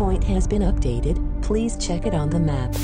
point has been updated. Please check it on the map.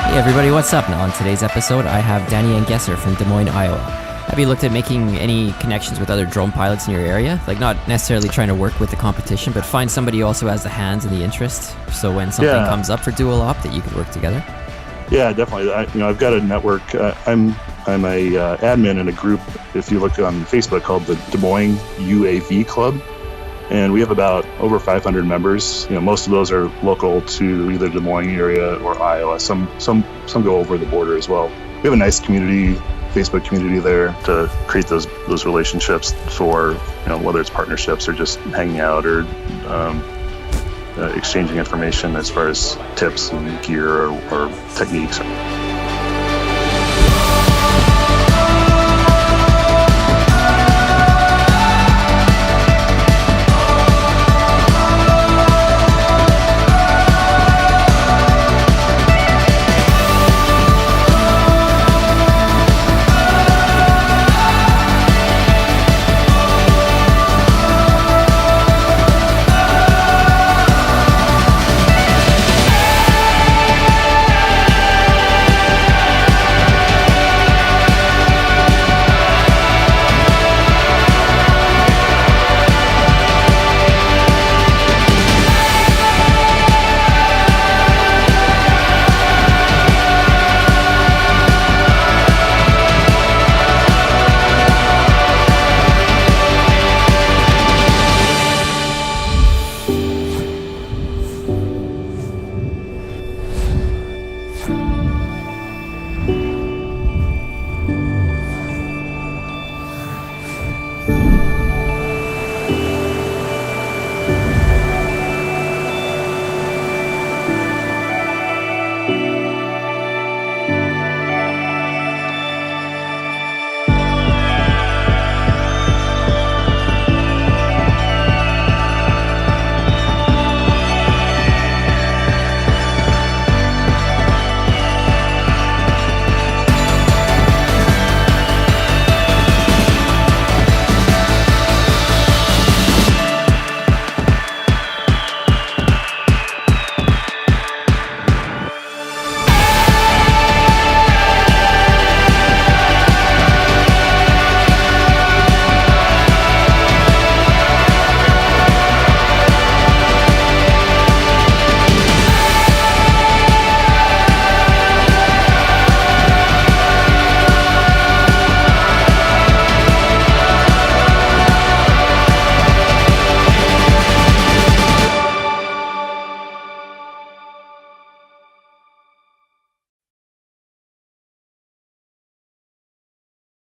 Hey everybody, what's up? Now on today's episode, I have Danny and Gesser from Des Moines, Iowa. Have you looked at making any connections with other drone pilots in your area? Like not necessarily trying to work with the competition, but find somebody who also has the hands and the interest. So when something comes up for dual op, that you could work together. Yeah, definitely. I've got a network. I'm a admin in a group. If you look on Facebook, called the Des Moines UAV Club. And we have about over 500 members. Most of those are local to either Des Moines area or Iowa. Some go over the border as well. We have a nice community, Facebook community there to create those relationships for whether it's partnerships or just hanging out or exchanging information as far as tips and gear or techniques.